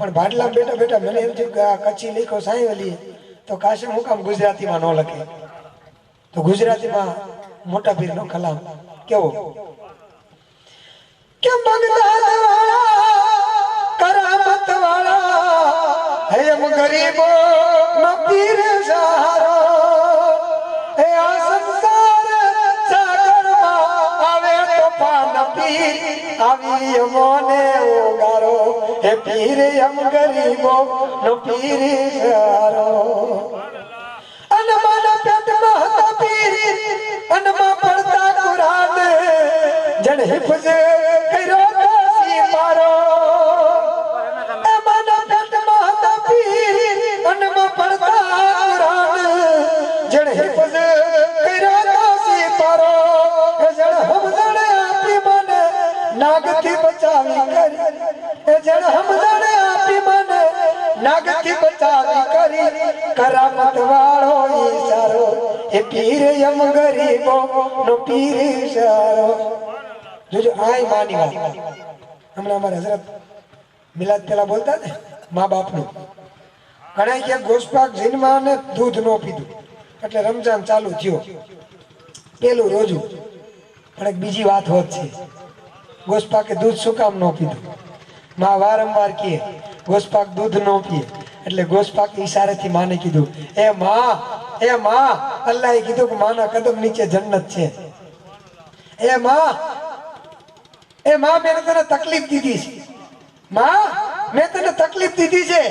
પણ ભાડલા બેઠા બેઠા મને એમ થયું કે આ કચ્છી લખો સાંઈ વલી તો કાશે હું કામ ગુજરાતીમાં ન લખે, તો ગુજરાતીમાં મોટા પીરનો કલામ કેવો કે બગદાદ વાળા કરામત વાળા હે એમ ગરીબો નો પીર સહારો, હે આ સંસાર સાગરમાં આવે તોફાન પીર આવી અમોને ઓગારો, હે પીર એમ ગરીબો નો પીર સહારો। અનમાના પેટમાં હતા પીર અનમાં પડતા કુરાન જણ હિફઝ કર્યો કાસી પારો, અનમાના પેટમાં હતા પીર અનમાં પડતા કુરાન જણ હિફઝ કર્યો કાસી પારો, જણ હમઝણ આપી મને નાગથી બચાવી કરી, જણ હમઝણ આપી મને નાગથી બચાવી કરી કરામત વાળો ઈશારો, એ પીર એમ ગરીબો નો પીર ઈશારો। જોજો આય માની વાત હમણાં અમારે હઝરત મિલાદ પેલા બોલતા ને મા બાપનું ઘણા કે ગોસ્પાક જીનમાં ને દૂધ નો પીધું એટલે રમજાન ચાલુ થયો પેલું રોજું, પણ એક બીજી વાત હોત છે ગોસ્પાકે દૂધ શું કામ ન પીધું, માં વારંવાર કહે ગોસ્પાક દૂધ ન પીએ એટલે ગોસ્પાક ઈશારેથી માને કીધું એ માં અલ્લાહે કીધું કે માના કદમ નીચે જન્નત છે, એ માં મેં તને તકલીફ દીધી છે, માં મેં તને તકલીફ દીધી છે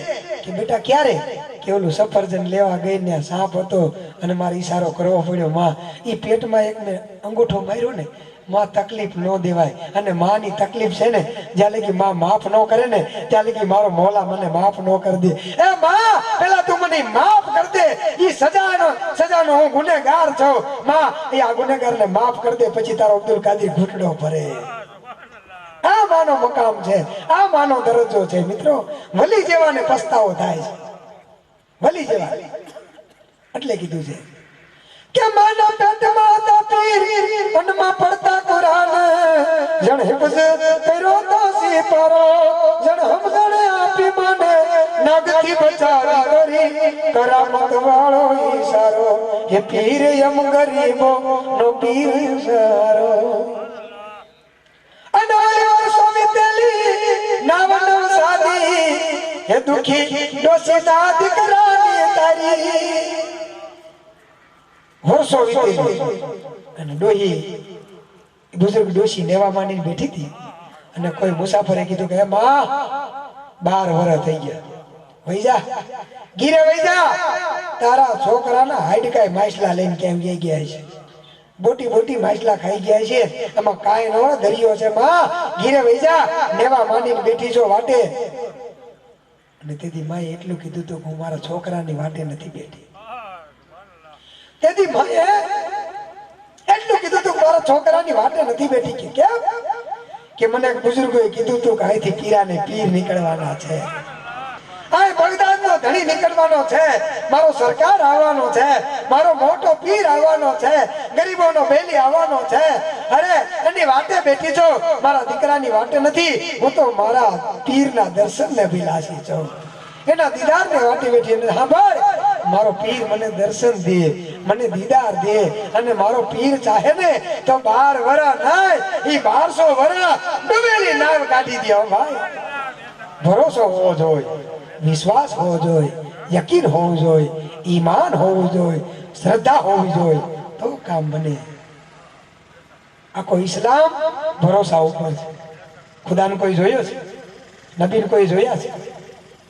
કે બેટા ક્યારે, કે ઓલું સફરજન લેવા ગઈ ને સાપ હતો અને મારે ઈશારો કરવો પડ્યો, માં ઈ પેટમાં એક મેં અંગૂઠો માર્યો ને માં તકલીફ ન દેવાય, અને માની તકલીફ છે ને જ્યાં લગી માં માફ ન કરે ને ત્યાં લગી મારો મોલા મને માફ ન કરી દે, એ માં પેલા તું મને માફ કરી દે, ઈ સજાનો હું ગુનેગાર છું, માં એ આ ગુનેગારને માફ કરી દે પછી તારો અબ્દુલ કાદિર ઘૂંટડો ભરે। આ માનો મકામ છે, આ માનો દરજ્જો છે મિત્રો, વલી જેવાને પસ્તાવો થાય છે, વલી જેવા એટલે કીધું છે કે માના પેટમાં હતા પીર અનમાં પડતા કુરાન જણ હિફઝ કર્યો તો સિપારો, જણ હમઝણ આપી મને નાગથી બચાવી કરી કરામત વાળો ઈશારો, હે પીર એમ ગરીબો નો પીર સહારો। અનોલી વર્ષો વીતેલી નાવનવ સાદી હે દુખી ડોશીના દીકરાની તારી, વર્ષો વીતેલી અને ડોહી બુઝુર્ગ ડોશી નેવા માંડીને બેઠી હતી અને કોઈ મુસાફરે કીધું કે માં 12 વર્ષ થઈ ગયા, વઈ જા ગીરે વઈ જા, તારા છોકરાના હાડકાય માછલા લઈને કેમ ગયા છે, બોટી માછલા ખાઈ ગયા છે, એમાં કાંઈ નો દરિયો છે, માં ગીરે વઈ જા નેવા માંડીને બેઠી છો વાટે, અને તેથી માએ એટલું કીધું તો હું મારા છોકરાની વાટે નથી બેઠી, તેથી માએ એટલું કીધું તું મારા છોકરાની વાટે નથી બેઠી, કે કેમ કે મને બુઝુર્ગોએ કીધું તું કે અહીંથી પીરાને પીર નીકળવાના છે, આ બગદાદનો ધણી નીકળવાનો છે, મારો સરકાર આવવાનો છે, મારો મોટો પીર આવવાનો છે, ગરીબોનો બેલી આવવાનો છે, અરે એની વાટે બેઠી છો, મારા દીકરાની વાટે નથી, હું તો મારા પીરના દર્શનને અભિલાષી છું, એના દીદારને વાટે બેઠી, અને સાંભળ મારો પીર મને દર્શન દે, મને દીદાર દે, અને મારો પીર ચાહે ને તો 12 વર્ષ નહીં ઈ 1200 વર્ષ ડૂબેલી નાવ કાઢી દે ભાઈ। ભરોસો હોવો જોઈએ, વિશ્વાસ હોવો જોઈએ, યકીન હોવું જોઈએ, ઈમાન હોવું જોઈએ, શ્રદ્ધા હોવી જોઈએ, તો કામ બને। આખો ઇસ્લામ ભરોસા ઉપર છે, ખુદાને કોઈ જોયો છે, નબીને કોઈ જોયા છે,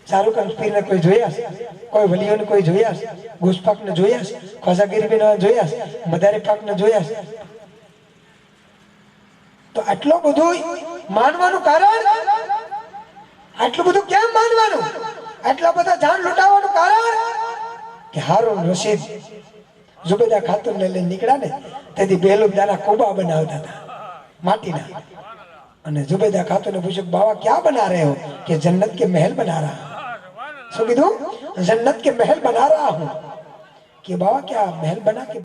શાહરુખ ખાન પીરને કોઈ જોયા છે, કોઈ વલીઓને કોઈ જોયા છે, ગુસ્પાકને જોયા છે, ખ્વાજા ગીરબીને જોયા છે, મદારી પાકને જોયા છે, તો આટલું બધું માનવાનું કારણ, આટલું બધું કેમ માનવાનું, આટલા બધા જાન લૂંટાવાનું કારણ કે હારૂન રશીદ ઝુબેદા ખાતુનને લઈને નીકળ્યા ને તેથી બેલુદાના કુબા બનાવતા હતા માટીના, અને ઝુબેદા ખાતુને પૂછ્યું બાવા ક્યાં બના રહે હો, કે જન્નત के महल बना रहा, શું કીધું, जन्नत के महल बना रहा हूं, कि बाबा क्या महल बना के